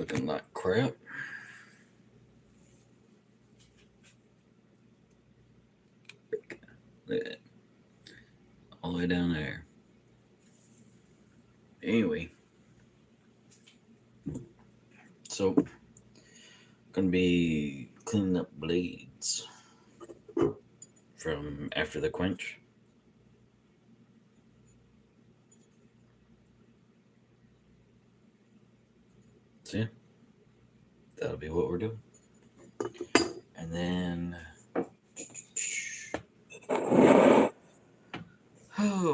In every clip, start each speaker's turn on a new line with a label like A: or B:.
A: Looking like crap. Look at that. All the way down there. Anyway. So, gonna be cleaning up blades from after the quench. So yeah, that'll be what we're doing. And then,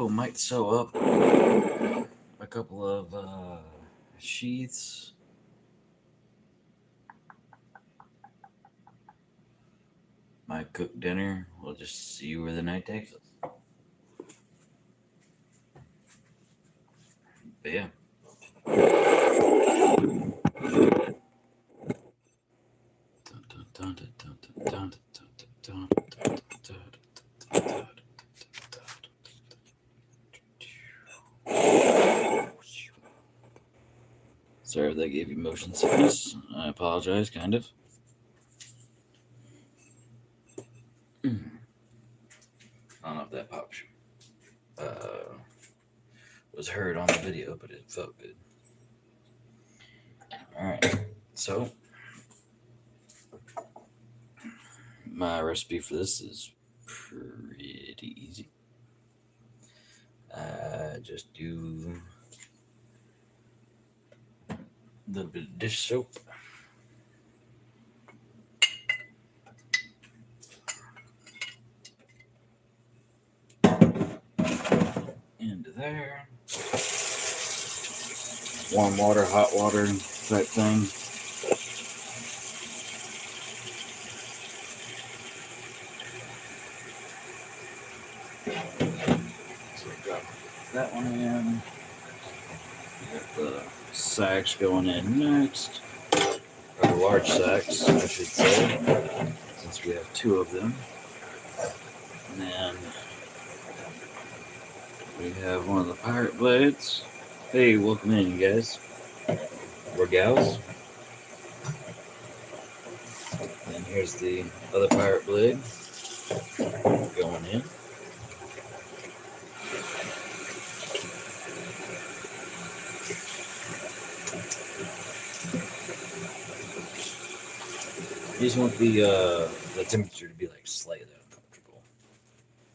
A: might sew up a couple of sheaths. Might cook dinner. We'll just see where the night takes us. But yeah. Sorry if that gave you motion sickness. I apologize, kind of. I don't know if that pop was heard on the video, but it felt good. Alright, so my recipe for this is pretty easy. Just do a little bit of dish soap. Into there. Warm water, hot water type thing. So drop that one in. Got the sacks going in next. Or large sacks, I should say, since we have two of them. And then we have one of the pirate blades. Hey, welcome in, you guys. Or gals. And here's the other pirate blade going in. You just want the temperature to be like slightly uncomfortable,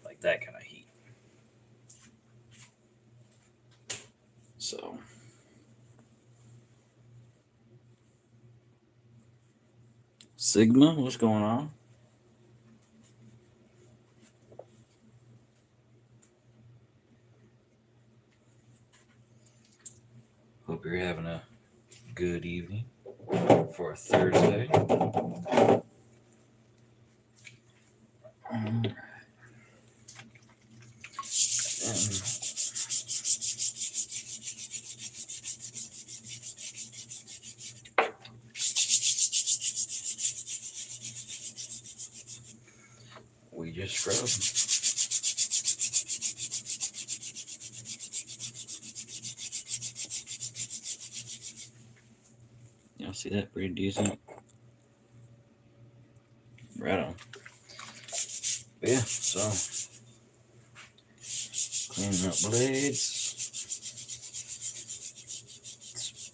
A: like that kind of heat. So Sigma, what's going on? Hope you're having a good evening for a Thursday. Alright. We just scrub. Y'all see that? Pretty decent. Right on. But yeah, so cleaning up blades.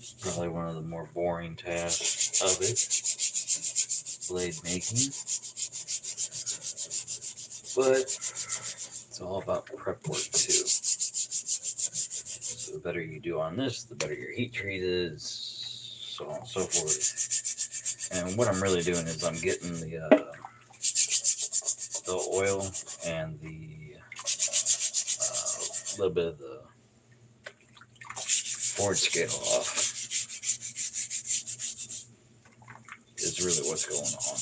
A: It's probably one of the more boring tasks of it. Blade making. But it's all about prep work too. So the better you do on this, the better your heat treat is, so on and so forth. And what I'm really doing is I'm getting the oil and the little bit of the board scale off. Is really what's going on.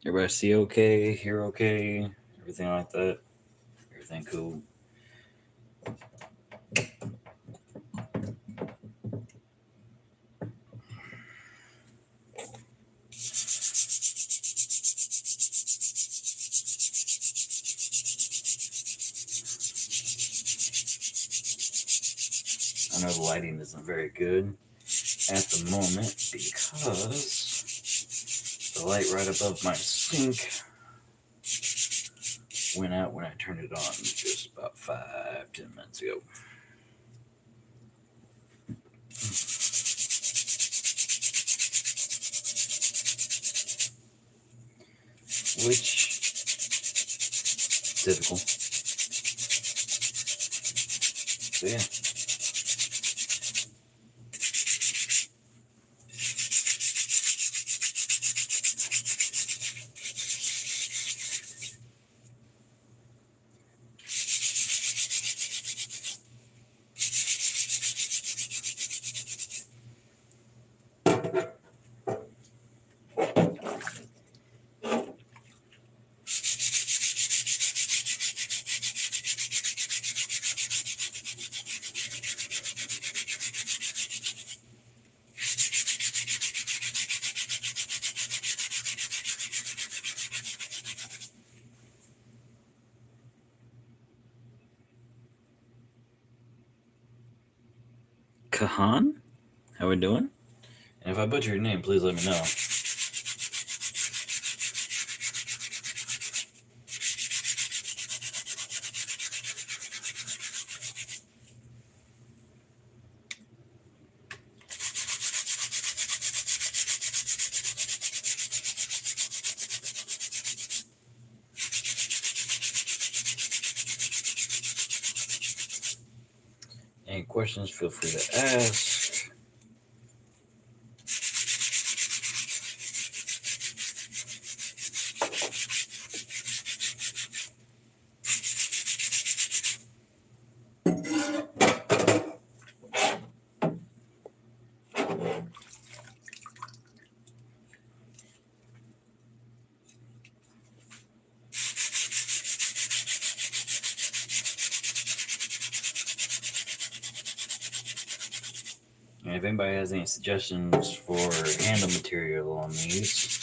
A: Everybody see okay, hear okay, everything like that? Everything cool? I know the lighting isn't very good at the moment because the light right above my sink went out when I turned it on just about 5-10 minutes ago. Which is typical. So yeah. Kahan? How we doing? And if I butcher your name, please let me know. Any questions, feel free to ask. And if anybody has any suggestions for handle material on these,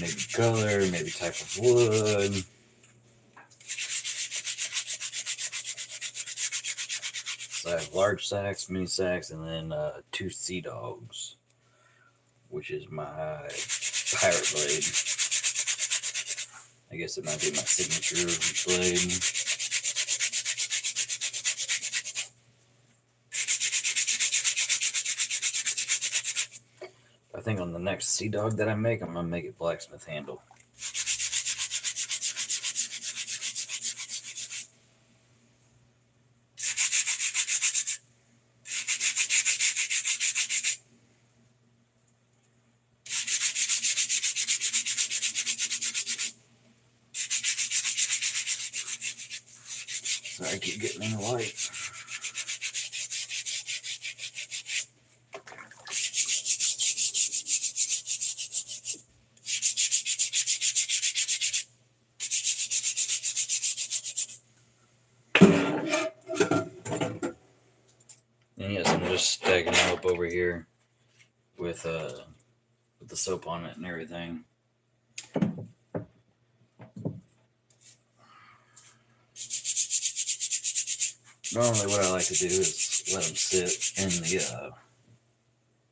A: maybe color, maybe type of wood. So I have large sacks, mini sacks, and then 2 sea dogs, which is my pirate blade. I guess it might be my signature blade. I think on the next sea dog that I make, I'm gonna make it blacksmith handle. Sorry, I keep getting in the light. And yes, I'm just stacking them up over here with the soap on it and everything. Normally what I like to do is let them sit in the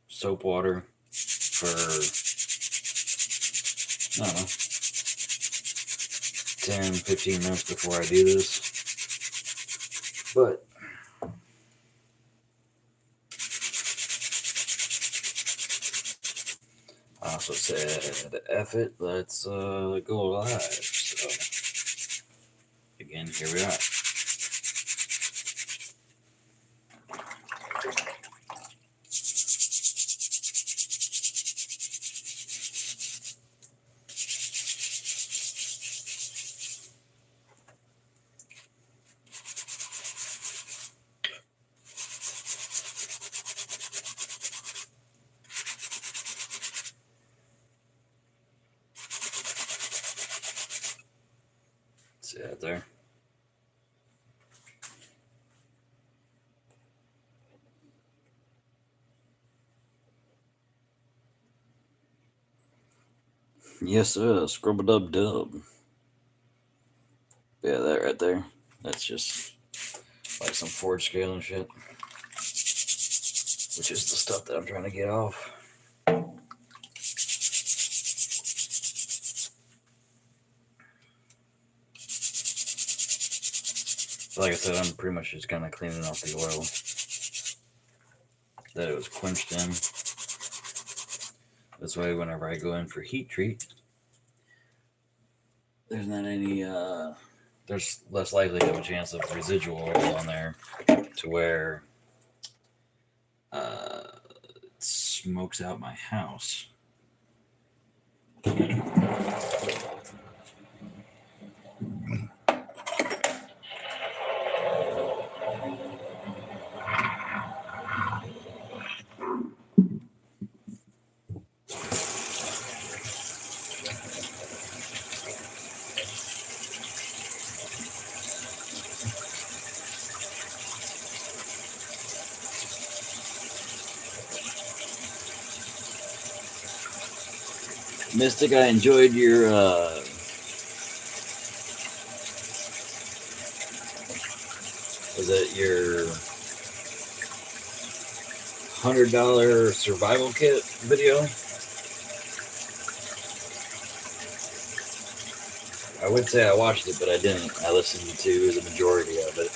A: soap water for, I don't know, 10-15 minutes before I do this. But I also said, F it, let's go live. So, again, here we are. See that there? Yes, sir. Scrub-a-dub-dub. Yeah, that right there. That's just like some forge scale and shit, which is the stuff that I'm trying to get off. Like I said, I'm pretty much just kind of cleaning off the oil that it was quenched in. This way, whenever I go in for heat treat, there's not any, there's less likely of a chance of residual oil on there to where it smokes out my house. Mystic, I enjoyed your was it your $100 survival kit video? I would say I watched it, but I didn't. I listened to the majority of it,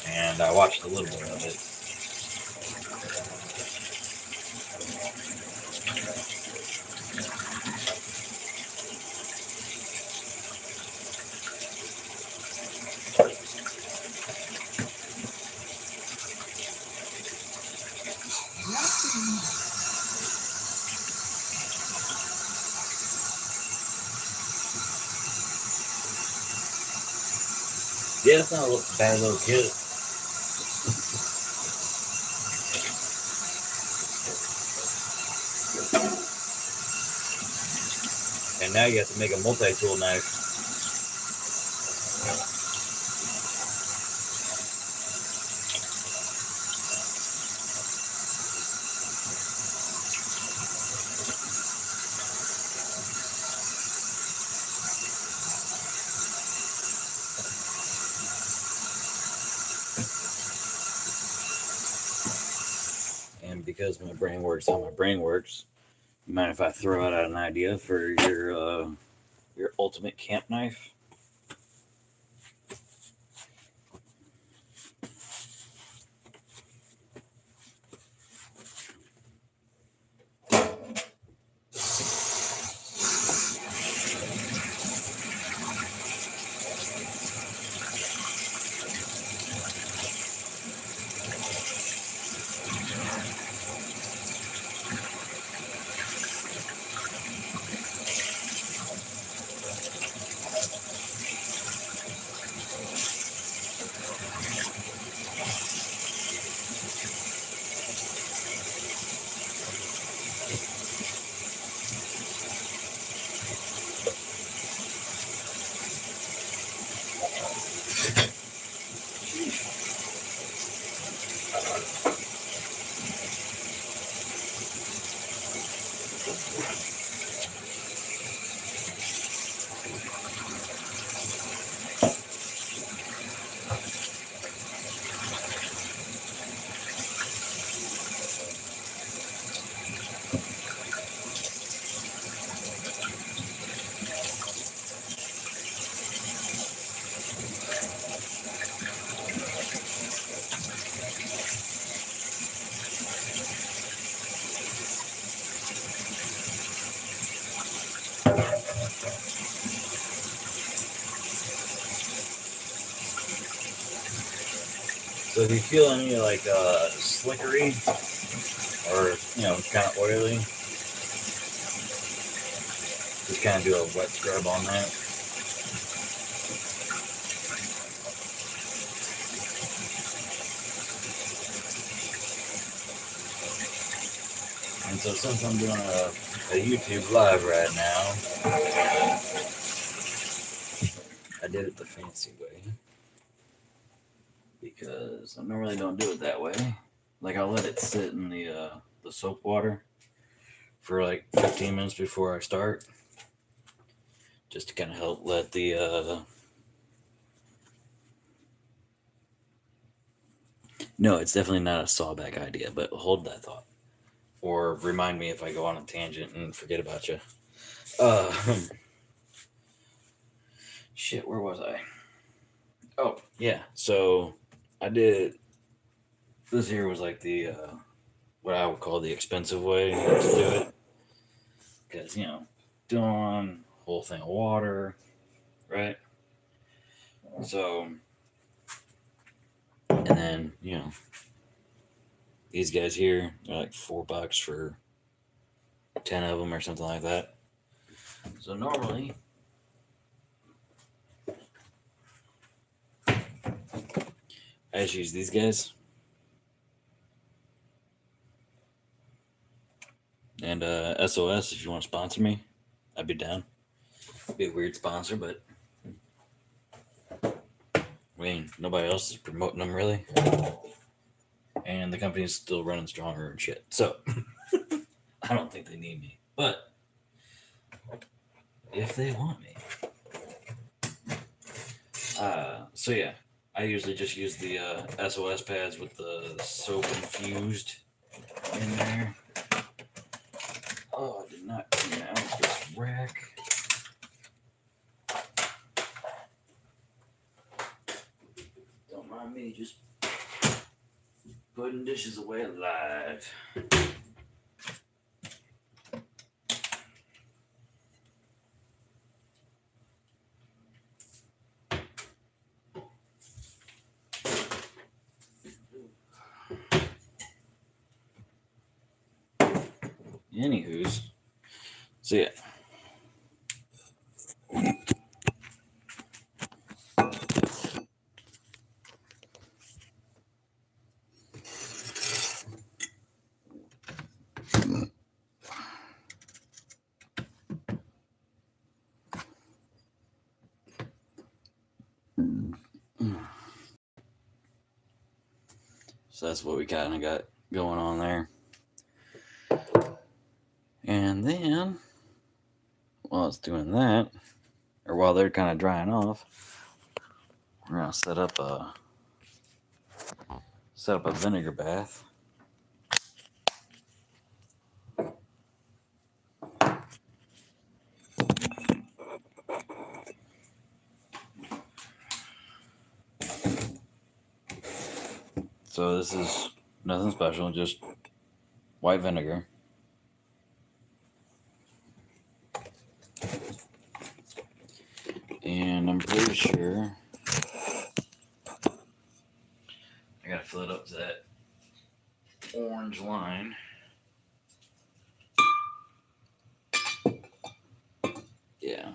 A: and I watched a little bit of it. Yeah, it's not a bad little kit. And now you have to make a multi-tool knife. And because my brain works how my brain works, you mind if I throw out an idea for your ultimate camp knife? So if you feel any like slickery or kind of oily, just kind of do a wet scrub on that. And so since I'm doing a YouTube live right now, I did it the fancy way. Because I normally don't do it that way. Like I'll let it sit in the soap water for like 15 minutes before I start, just to kind of help let the No, it's definitely not a sawback idea, but hold that thought. Or remind me if I go on a tangent and forget about you. Shit, where was I? Oh, yeah. So I did. This here was like the what I would call the expensive way to do it, because doing whole thing of water, right? So, and then these guys here are like $4 for 10 of them or something like that. So normally, I just use these guys. And SOS, if you want to sponsor me, I'd be down. Be a weird sponsor, but I mean, nobody else is promoting them really. And the company's still running stronger and shit. So I don't think they need me. But if they want me. So yeah, I usually just use the SOS pads with the soap infused in there. Oh, I did not clean out this rack. Don't mind me, just putting dishes away alive. Anywho's, so yeah. So that's what we kind of got going on there. And then, while it's doing that, or while they're kind of drying off, we're gonna set up a vinegar bath. So this is nothing special, just white vinegar. And I'm pretty sure I gotta fill it up to that orange line. Yeah.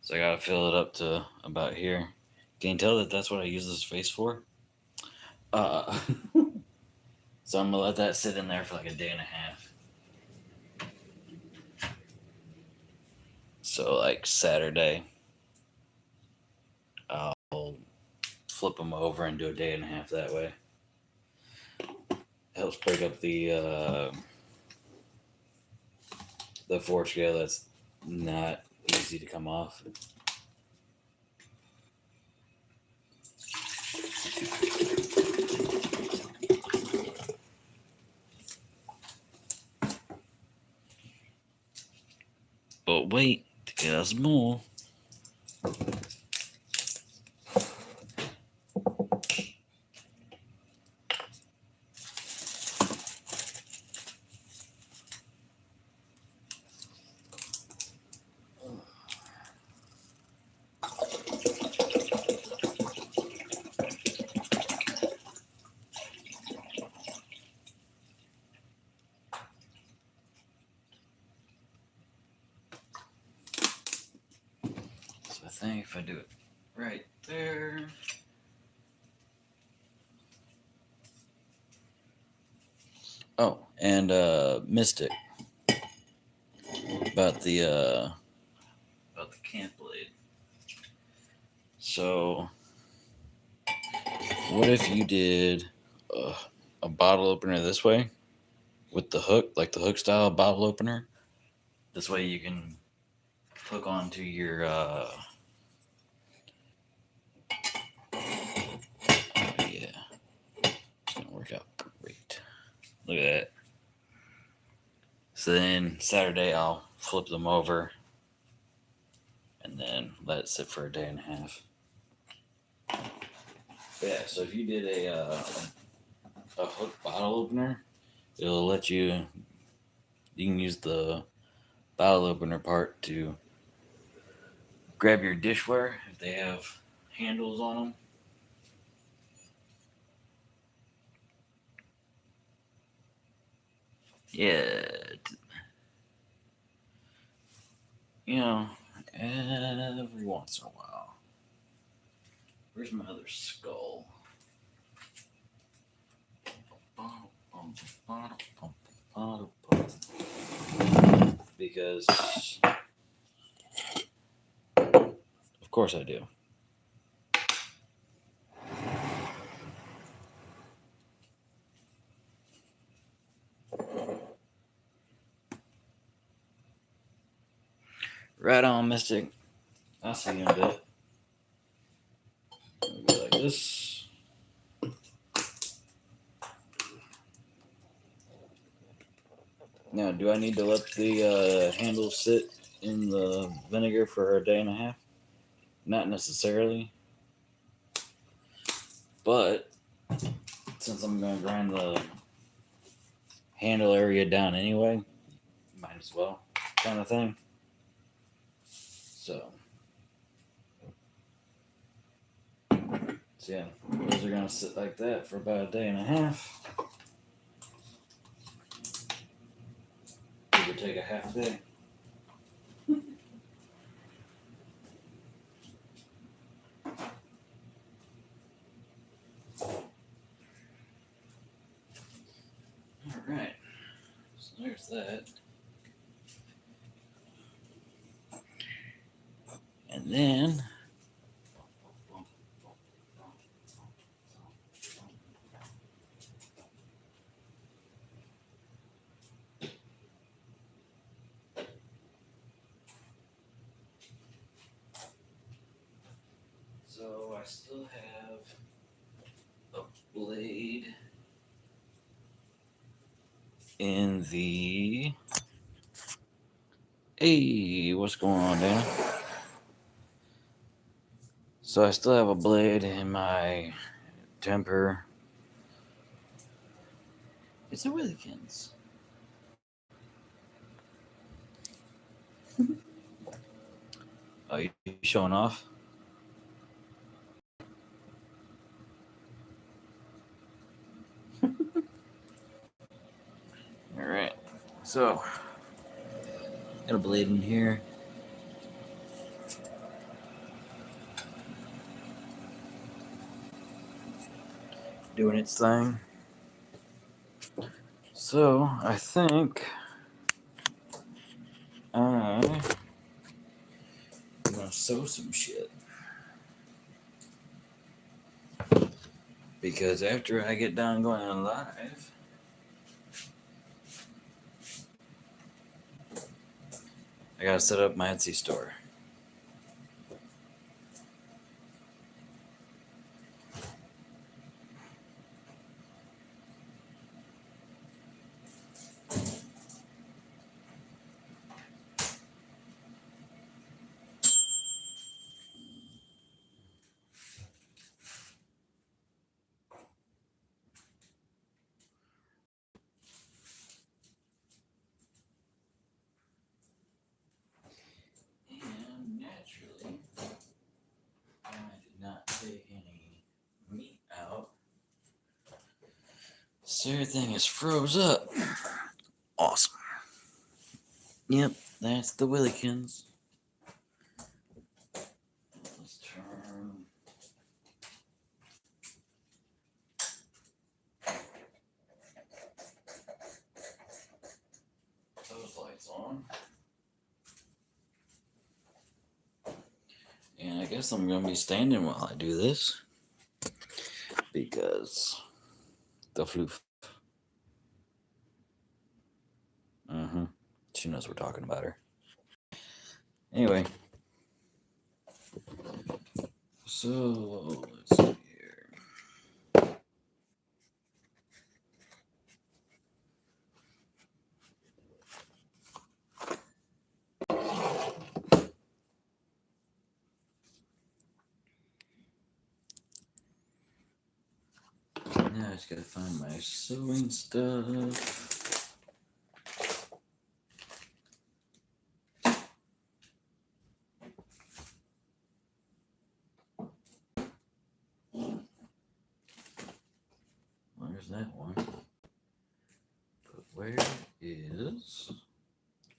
A: So I gotta fill it up to about here. Can you tell that that's what I use this face for? So I'm gonna let that sit in there for like a day and a half. So like Saturday, I'll flip them over and do a day and a half that way. Helps break up the fork scale that's not easy to come off. But wait, there's more. So I think if I do it right there. Oh, and Mystic about the camp blade. So, what if you did a bottle opener this way with the hook, like the hook style bottle opener? This way you can hook onto your Look at that. So then Saturday I'll flip them over and then let it sit for a day and a half. But yeah, so if you did a hook bottle opener, it'll let you can use the bottle opener part to grab your dishware if they have handles on them. Yeah, you know, every once in a while. Where's my other skull? Because, of course, I do. Right on, Mystic. I'll see you in a bit. It'll be like this. Now, do I need to let the handles sit in the vinegar for a day and a half? Not necessarily. But since I'm going to grind the handle area down anyway, might as well, kind of thing. So yeah, those are going to sit like that for about a day and a half. It would take a half day. All right, so there's that. And then so I still have a blade in the... Hey, what's going on, Dana? So I still have a blade in my temper. It's a Willikins. Are you showing off? All right. So, got a blade in here. Doing its thing. So, I think I'm gonna sew some shit. Because after I get done going live, I gotta set up my Etsy store. And naturally, I did not take any meat out. So everything is froze up. Awesome. Yep, that's the Willikins. Let's turn those lights on. And I guess I'm going to be standing while I do this. Because the floof. She knows we're talking about her. Anyway. So, let's see here. just gotta find my sewing stuff. Where's that one? But where is...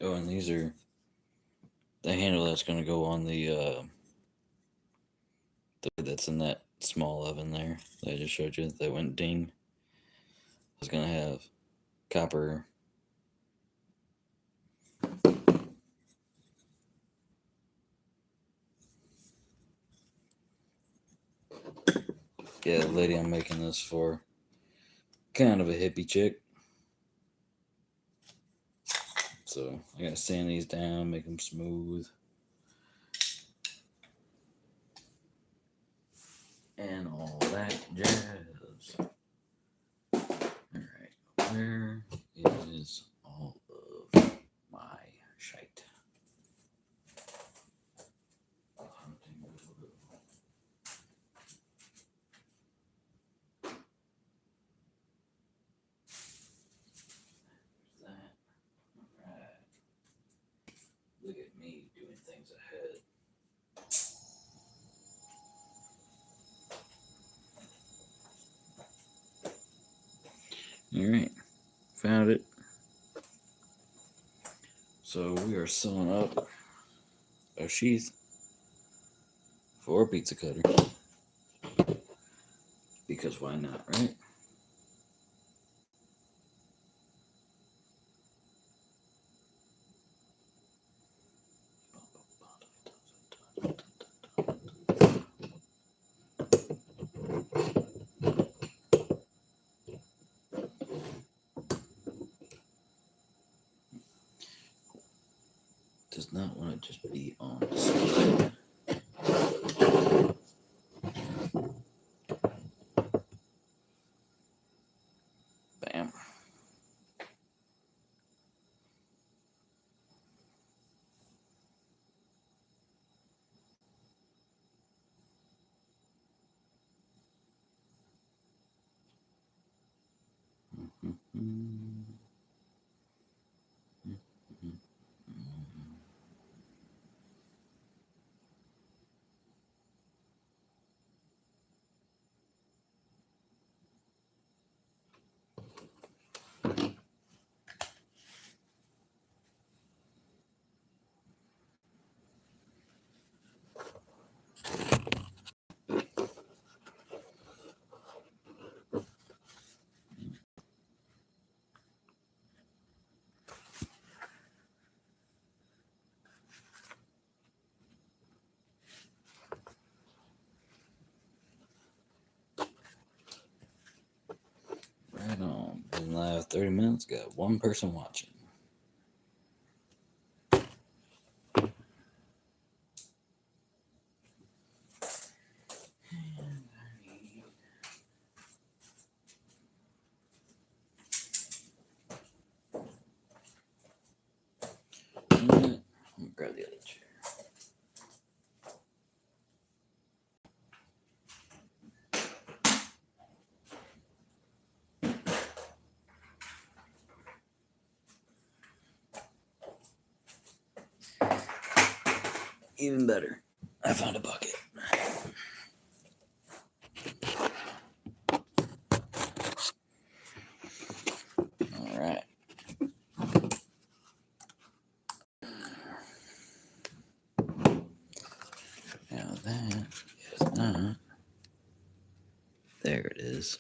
A: Oh, and these are the handle that's going to go on the that's in that small oven there that I just showed you that went ding. It's going to have copper the lady I'm making this for, kind of a hippie chick. So I gotta sand these down, make them smooth. And all that jazz. Alright, where is all of my shite? Look at me doing things ahead. All right, found it. So we are sewing up a sheath for a pizza cutter. Because why not, right? Does not want to just be on display. Bam. Right on. Been live 30 minutes, got one person watching. I'm gonna grab the other chair. Even better, I found a bucket. All right. Now that is not. There it is.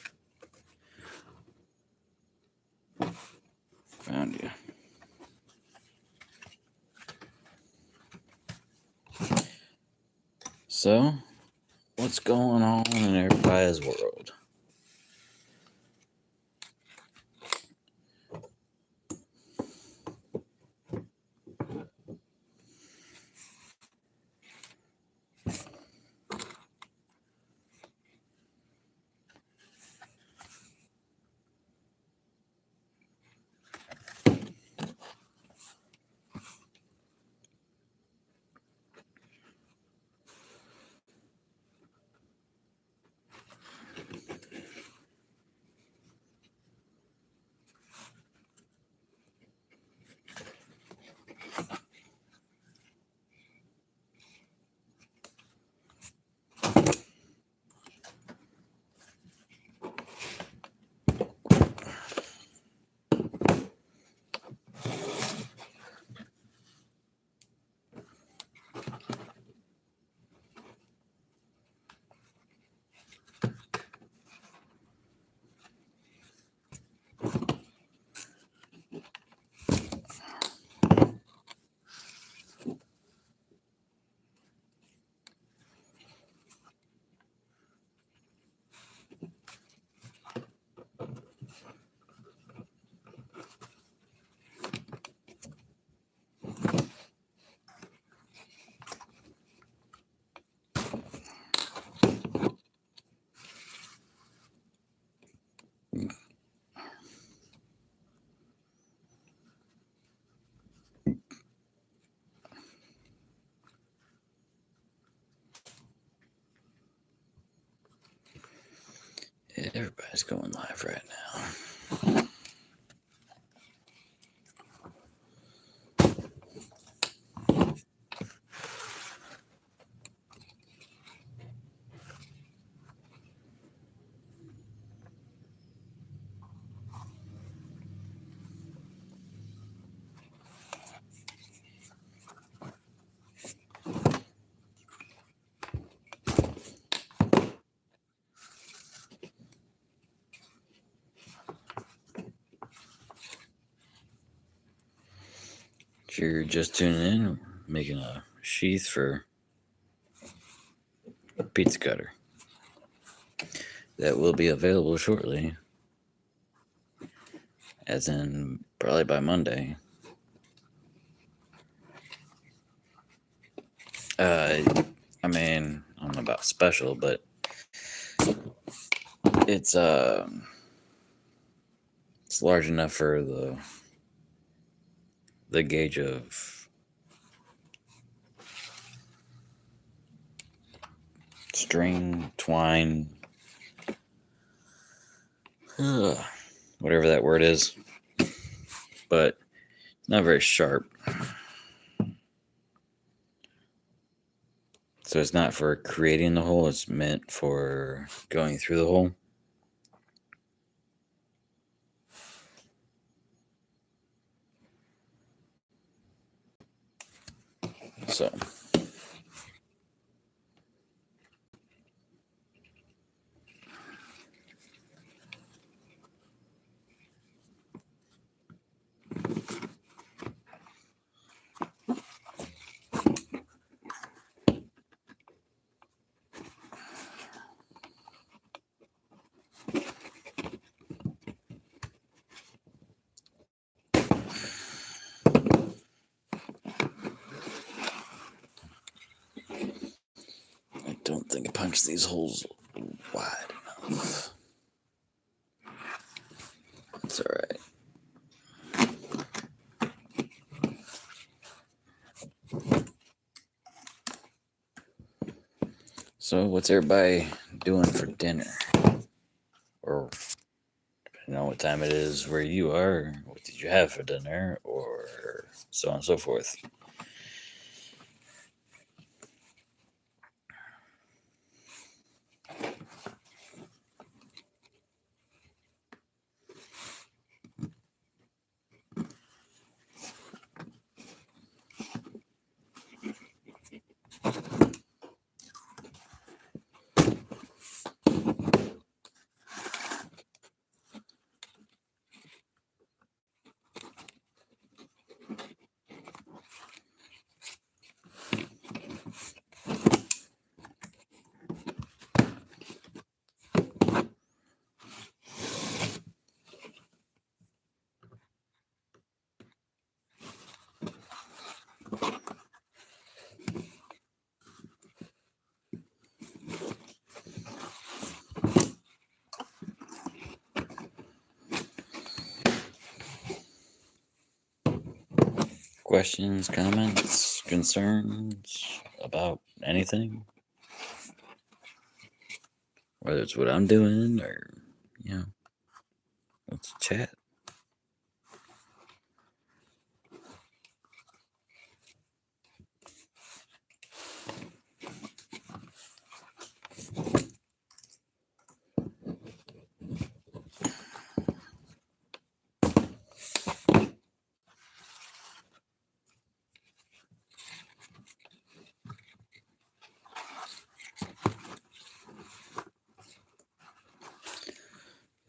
A: Found you. So, what's going on in everybody's world? It's going live right now. If you're just tuning in, we're making a sheath for a pizza cutter that will be available shortly, as in probably by Monday. I mean, I don't know about special, but it's large enough for the gauge of string, twine, whatever that word is, but it's not very sharp. So it's not for creating the hole, it's meant for going through the hole. So I don't think I punched these holes wide enough. That's all right. So what's everybody doing for dinner? Or depending on what time it is where you are, what did you have for dinner, or so on and so forth. Questions, comments, concerns about anything? Whether it's what I'm doing or, let's chat.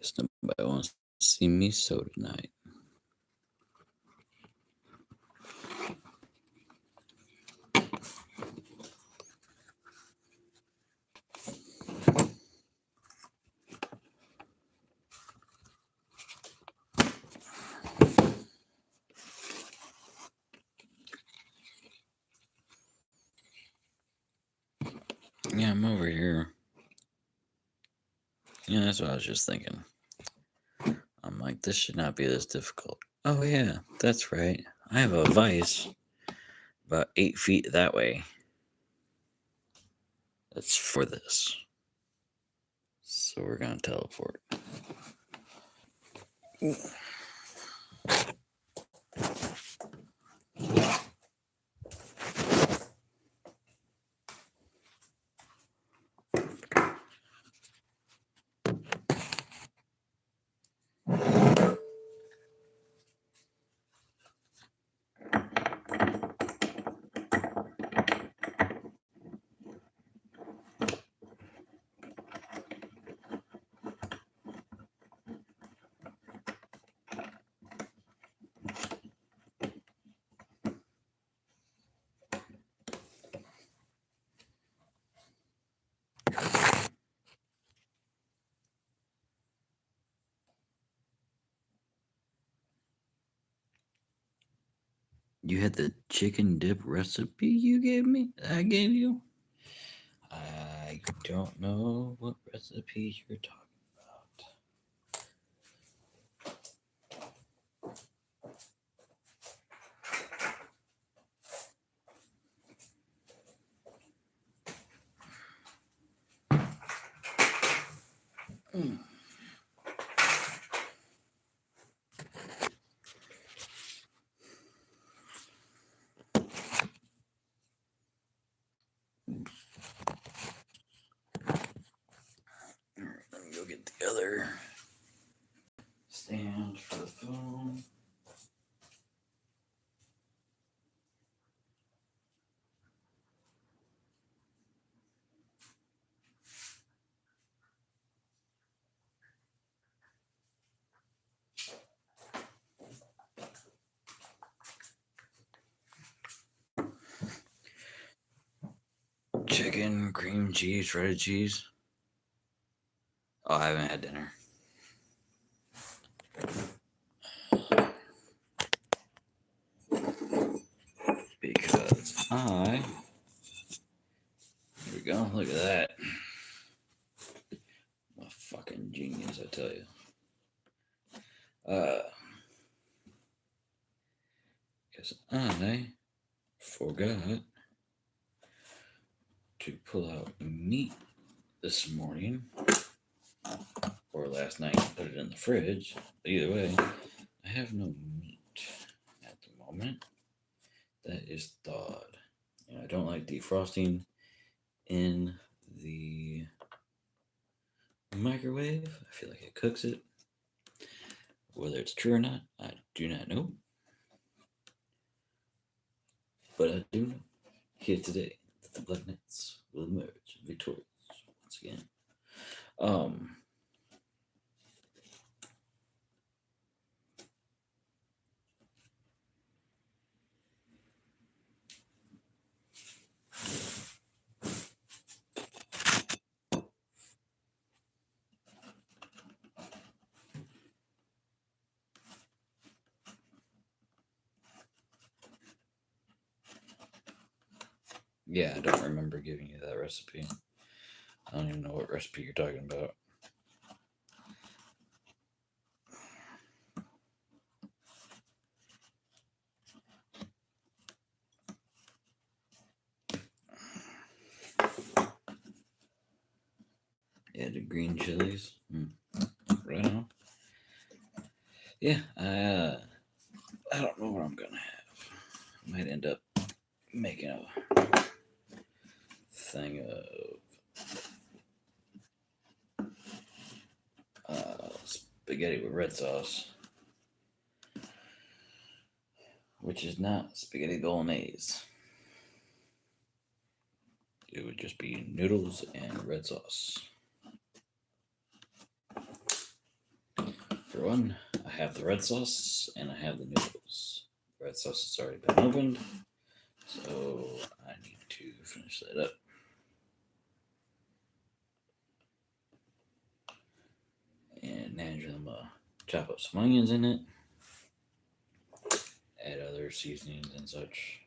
A: Guess nobody wants to see me sew tonight. Yeah, I'm over here. Yeah, that's what I was just thinking. I'm like, this should not be this difficult. Oh, yeah, that's right. I have a vise about 8 feet that way. That's for this. So we're gonna teleport. You had the chicken dip recipe you gave me? I gave you? I don't know what recipe you're talking about. Let me go get the other stand for the phone. Chicken, cream cheese, shredded cheese. Oh, I haven't had dinner. Because here we go, look at that. I'm a fucking genius, I tell you. Because I forgot to pull out meat this morning or last night and put it in the fridge. But either way, I have no meat at the moment that is thawed. You know, I don't like defrosting in the microwave. I feel like it cooks it. Whether it's true or not, I do not know. But I do know here today that the Black Knights will emerge victorious once again. Yeah, I don't remember giving you that recipe. I don't even know what recipe you're talking about. Yeah, the green chilies. Right on. Yeah, I don't know what I'm gonna have. I might end up making a thing of spaghetti with red sauce, which is not spaghetti bolognese. It would just be noodles and red sauce. For one, I have the red sauce and I have the noodles. The red sauce has already been opened, so I need to finish that up. And naturally, I'm gonna chop up some onions in it, add other seasonings and such.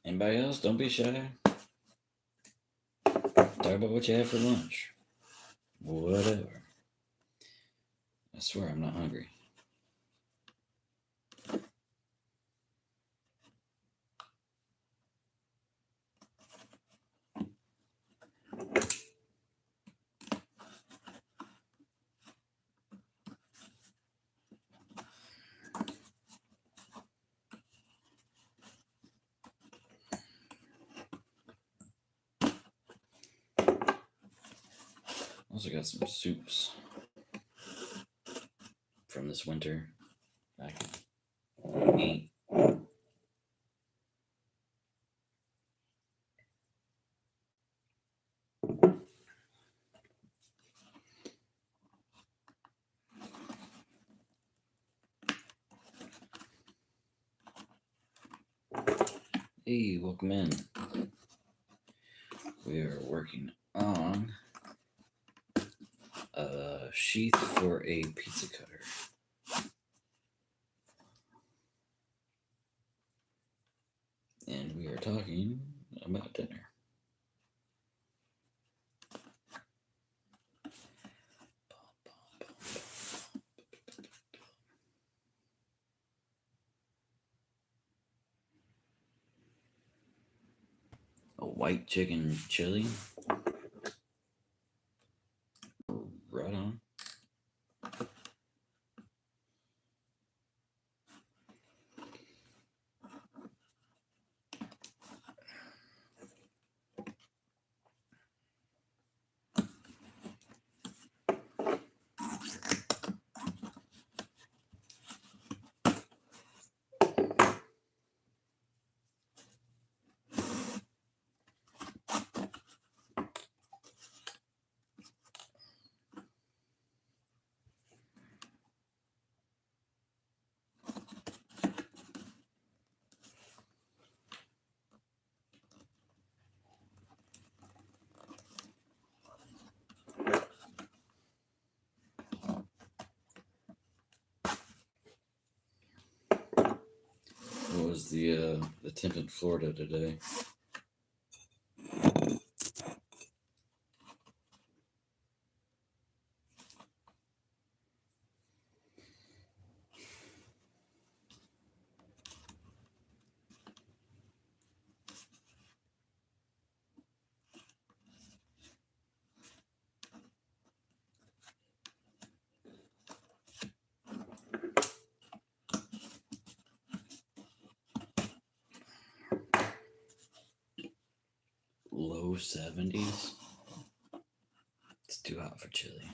A: Anybody else? Don't be shy. Talk about what you had for lunch. Whatever. I swear I'm not hungry. Also got some soups from this winter I can eat. Hey, welcome in. We are working on a sheath for a pizza cutter. And we are talking about dinner. A white chicken chili. Right on. What was the temp in Florida today? Low 70s. It's too hot for chili.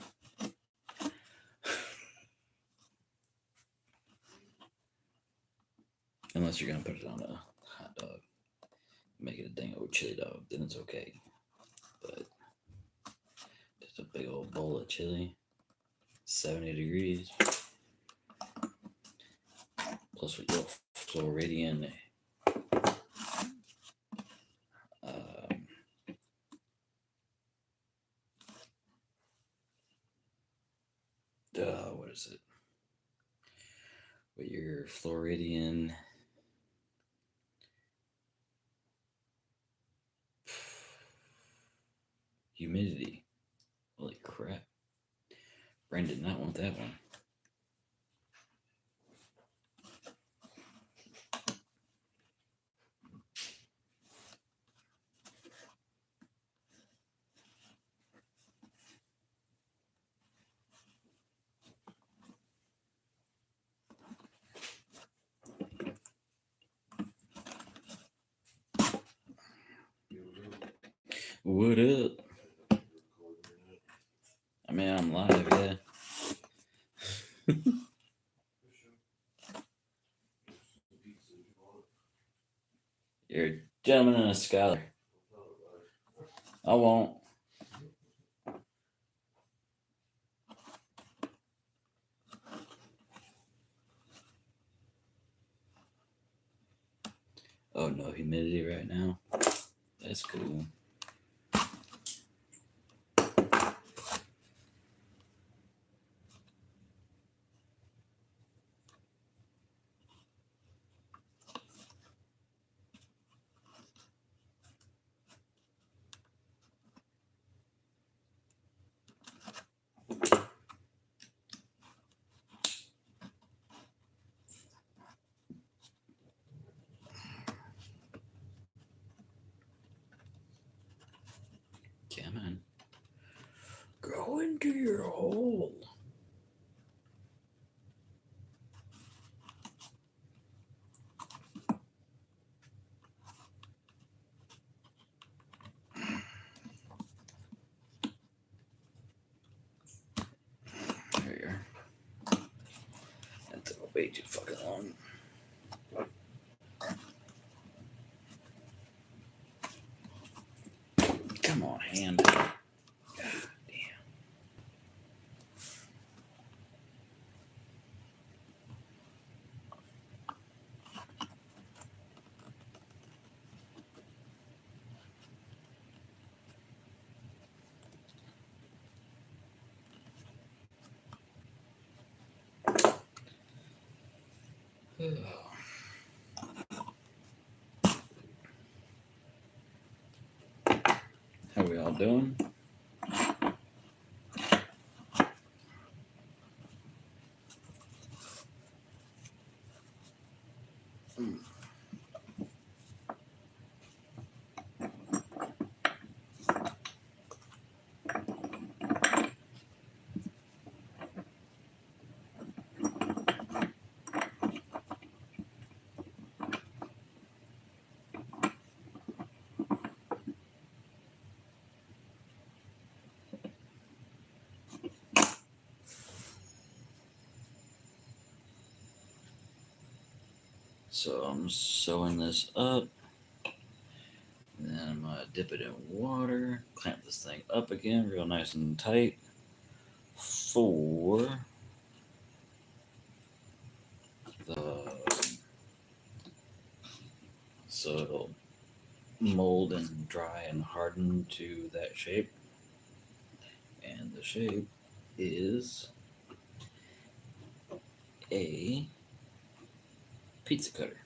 A: Unless you're gonna put it on a hot dog, make it a dang old chili dog, then it's okay. But just a big old bowl of chili, 70 degrees. Plus with your Floridian what is it? With your Floridian humidity. Holy crap. Brain did not want that one. What up? I mean, I'm live, yeah. You're a gentleman and a scholar. I won't. Oh, no humidity right now. That's cool. Come on. Go into your hole. There you are. That took way too fucking long. Come on, hand. God damn. How we all doing? So I'm sewing this up. Then I'm going to dip it in water, clamp this thing up again real nice and tight for so it'll mold and dry and harden to that shape. And the shape is a pizza cutter.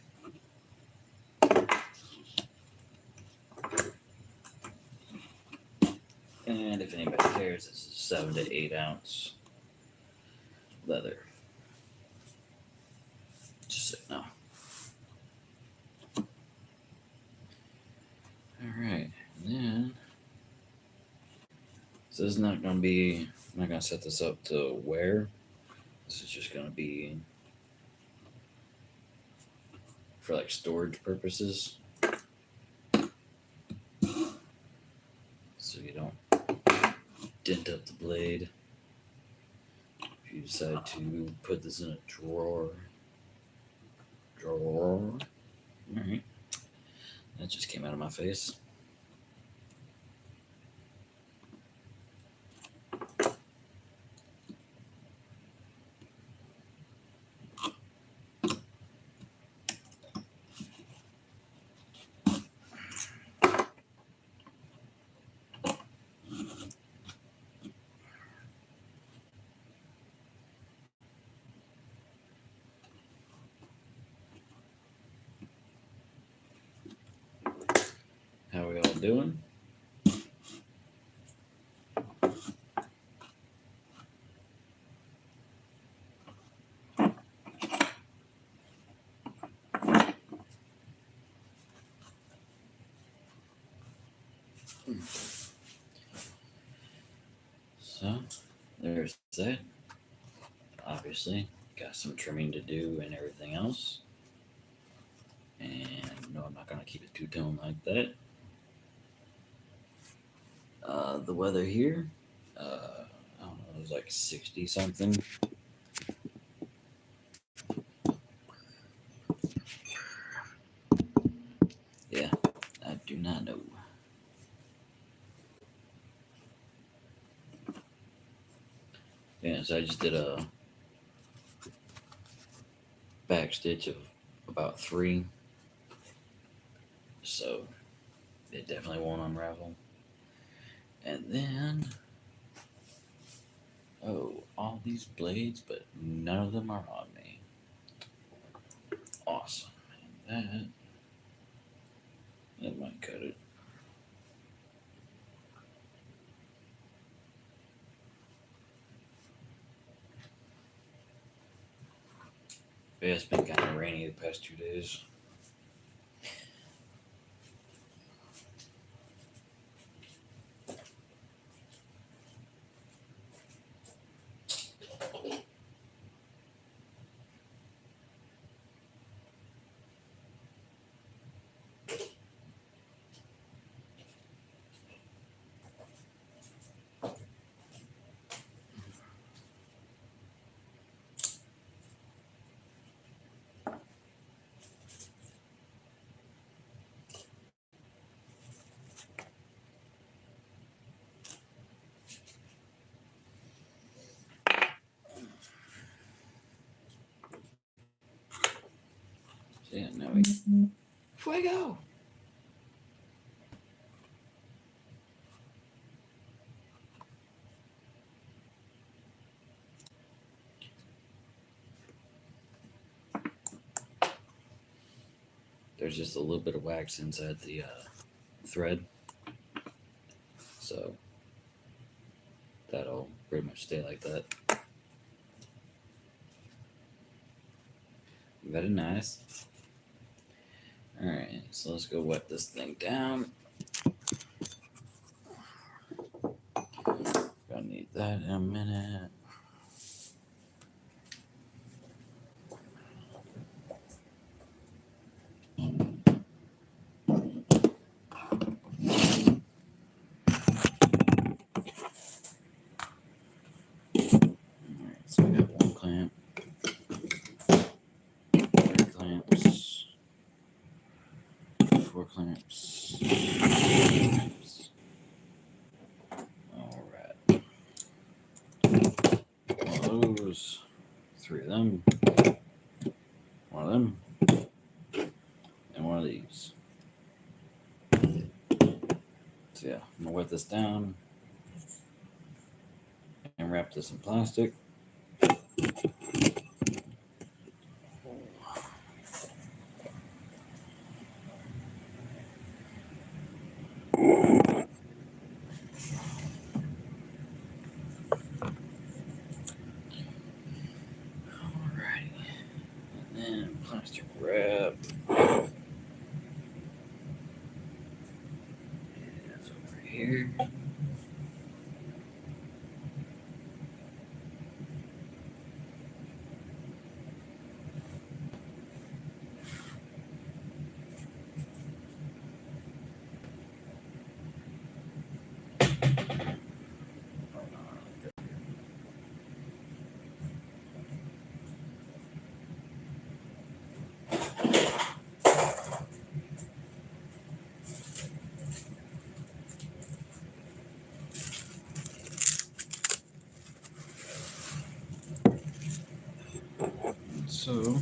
A: And if anybody cares, this is 7 to 8 ounce leather. Just so you know. Alright, and then so this is not going to be, I'm not going to set this up to wear. This is just going to be for like storage purposes. So you don't dent up the blade. If you decide to put this in a drawer. Alright. That just came out of my face. How we all doing? So, there's that. Obviously, got some trimming to do and everything else. And no, I'm not going to keep it two-tone like that. The weather here, I don't know, it was like 60 something. Yeah, I do not know. Yeah, so I just did a back stitch of about 3. So it definitely won't unravel. And then, all these blades, but none of them are on me. Awesome. And that might cut it. Yeah, it's been kind of rainy the past 2 days. Now we fuego. There's just a little bit of wax inside the thread, so that'll pretty much stay like that. Very nice. Alright, so let's go wet this thing down. Gonna need that in a minute. So we got one clamp, 3 clamps, 4 clamps. Alright. One of those, 3 of them, one of them, and one of these. So yeah, I'm gonna wet this down and wrap this in plastic. Plastic wrap. That's over here. So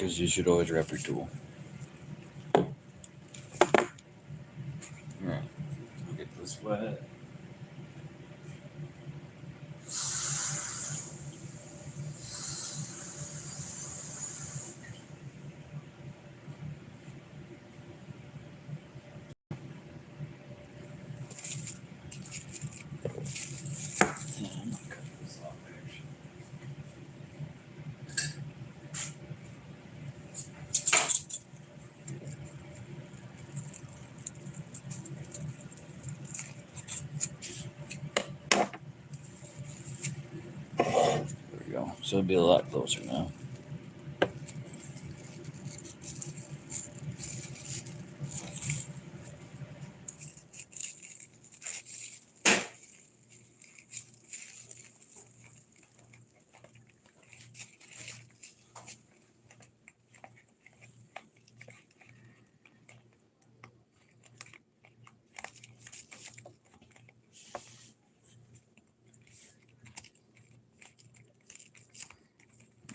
A: because you should always wrap your tool. Alright, get this wet. So it'll be a lot closer now.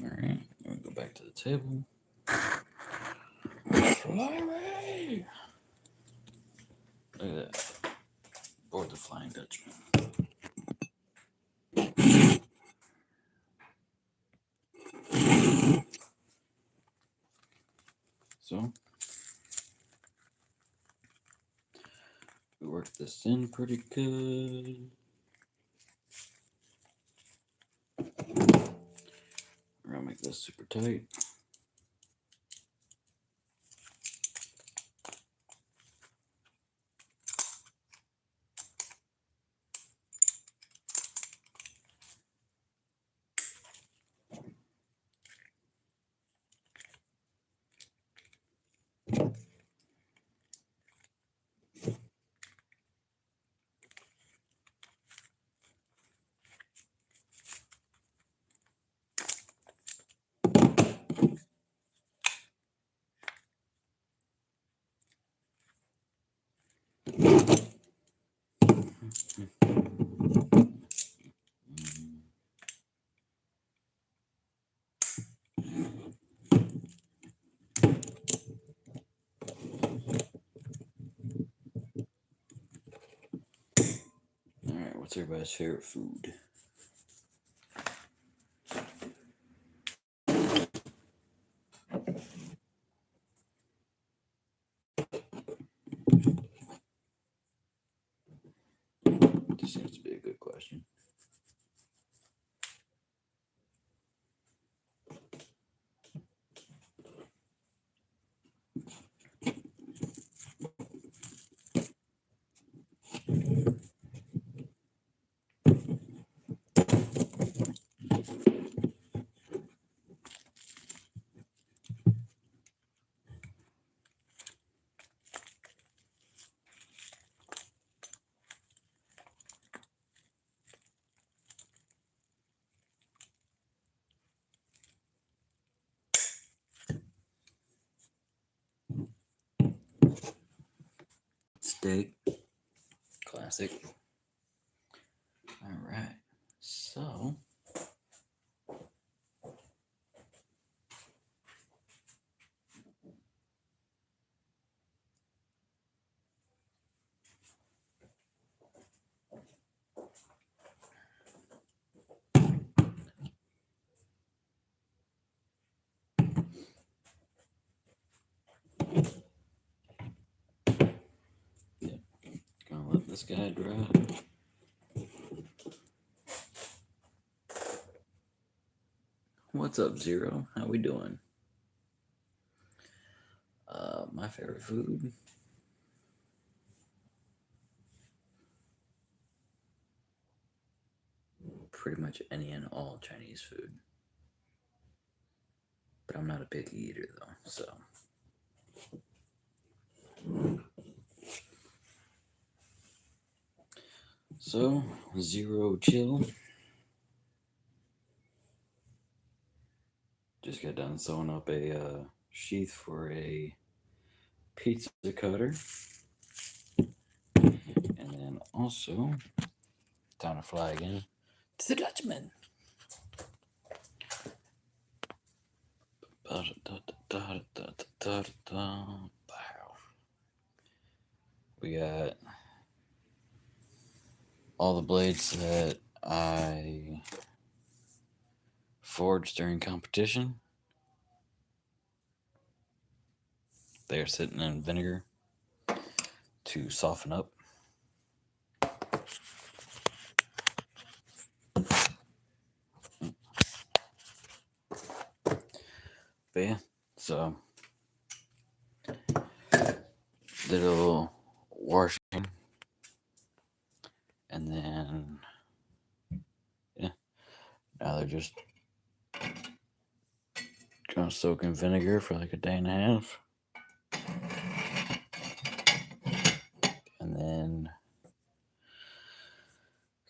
A: Alright, we'll go back to the table. Fly away! Look at that. Board the Flying Dutchman. So, we work this in pretty good. We're gonna make this super tight. Alright, what's everybody's favorite food? This seems to be a good question. Steak. Classic. Alright, so gonna let this guy dry. What's up, Zero? How we doing? My favorite food. Pretty much any and all Chinese food. But I'm not a picky eater though, so. So, Zero chill. Just got done sewing up a sheath for a pizza cutter. And then also, time to fly again to the Dutchman. We got all the blades that I forged during competition. They are sitting in vinegar to soften up. But yeah, so did a little washing, and then yeah, now they're just gonna soak in vinegar for like a day and a half, and then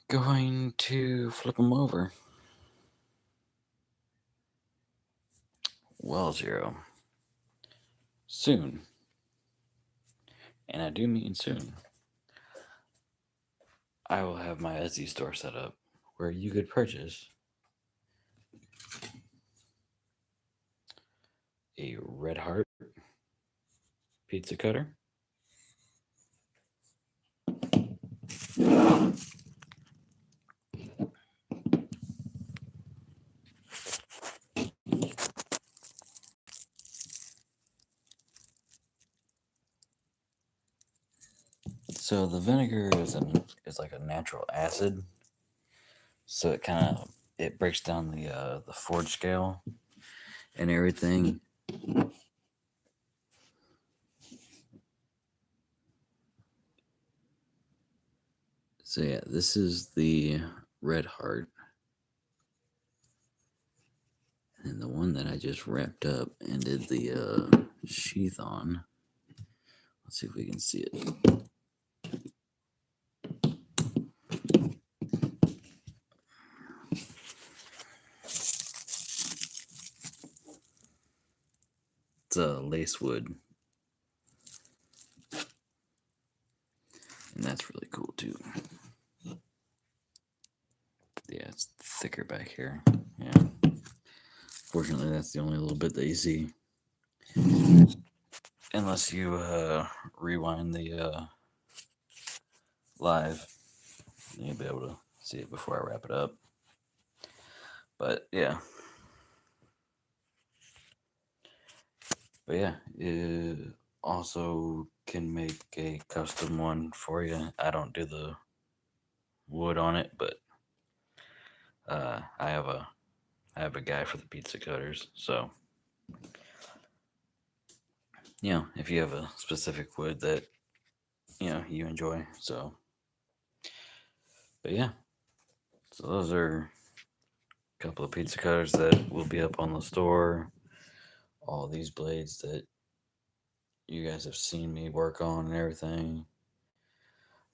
A: going to flip them over. Well, Zero, soon, and I do mean soon, I will have my Etsy store set up where you could purchase a Red Heart pizza cutter, so the vinegar is like a natural acid, so it kind of it breaks down the forge scale and everything. So yeah, this is the red heart. And the one that I just wrapped up and did the sheath on. Let's see if we can see it. It's a lace wood. And that's really cool too. Yeah, it's thicker back here. Yeah. Fortunately, that's the only little bit that you see. Unless you rewind the live, you'll be able to see it before I wrap it up. But yeah. But yeah, it also can make a custom one for you. I don't do the wood on it, but I have a guy for the pizza cutters. So if you have a specific wood that you enjoy, so. But yeah, so those are a couple of pizza cutters that will be up on the store. All these blades that you guys have seen me work on and everything.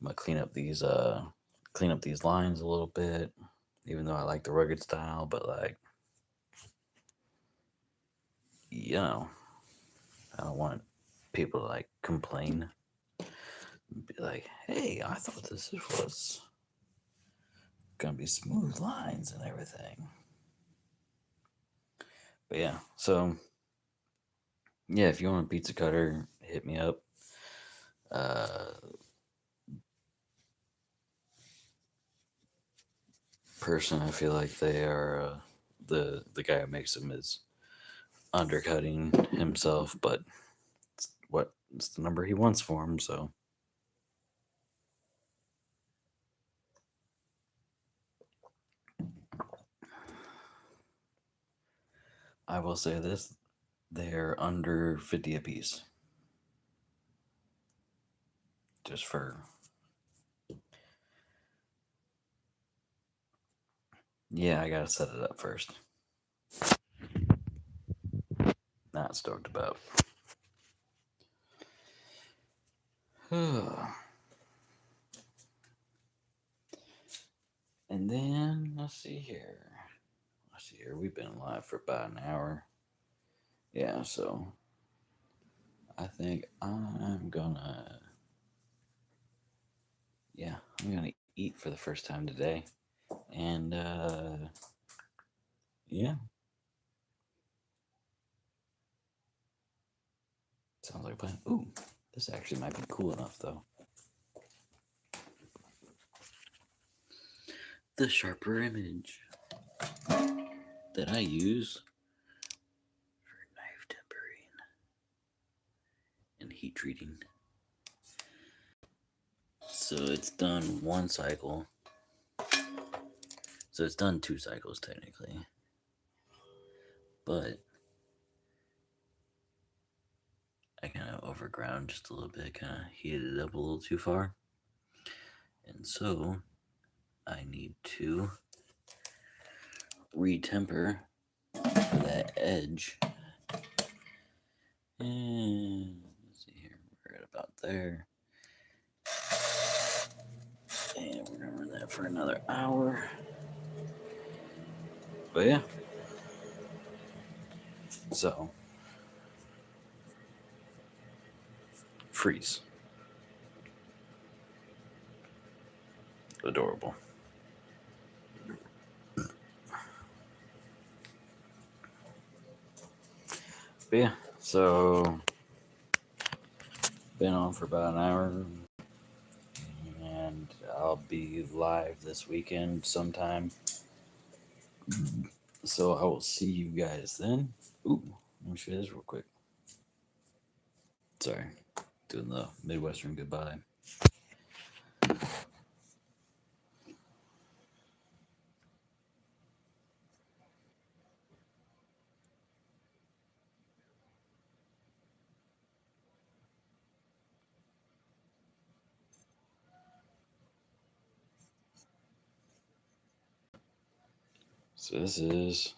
A: I'm gonna clean up these lines a little bit, even though I like the rugged style, but like, I don't want people to like complain. Be like, hey, I thought this was gonna be smooth lines and everything. But yeah, so yeah, if you want a pizza cutter, hit me up. Person, I feel like they are the guy who makes them is undercutting himself, but it's the number he wants for him, so. I will say this, they're under 50 a piece. Just for, yeah, I gotta set it up first. Not stoked about. And then let's see here. We've been live for about an hour. Yeah, so I think I'm gonna eat for the first time today. And yeah. Sounds like a plan. Ooh, this actually might be cool enough though. The sharper image that I use for knife tempering and heat treating. So it's done one cycle. So it's done 2 cycles technically. But I kind of overground just a little bit, kind of heated it up a little too far. And so I need to retemper for that edge. And let's see here, we're at about there. And we're gonna run that for another hour. But yeah. So freeze. Adorable. But yeah, so been on for about an hour, and I'll be live this weekend sometime. So I will see you guys then. Ooh, let me show you this real quick. Sorry, doing the Midwestern goodbye. So this is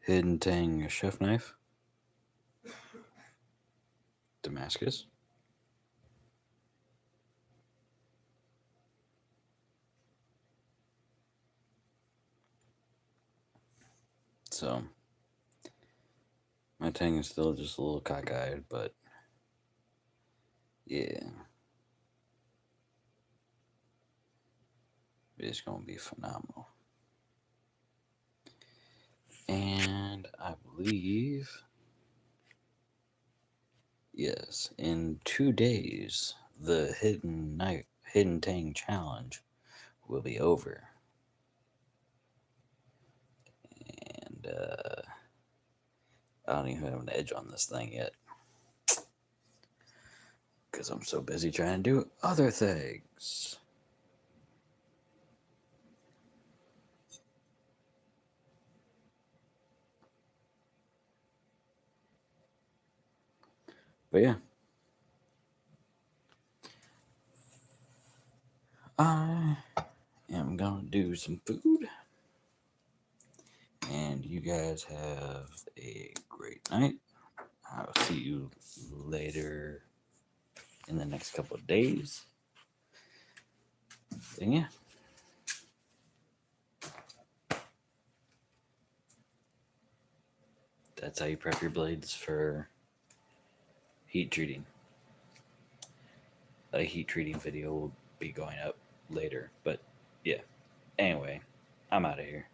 A: Hidden Tang chef knife, Damascus. So my Tang is still just a little cockeyed, but yeah, it's gonna be phenomenal. And I believe, yes, in 2 days the Hidden Tang challenge will be over, and I don't even have an edge on this thing yet because I'm so busy trying to do other things. But yeah, I am gonna do some food, and you guys have a great night. I'll see you later in the next couple of days. And yeah. That's how you prep your blades for heat treating. A heat treating video will be going up later. But yeah. Anyway, I'm out of here.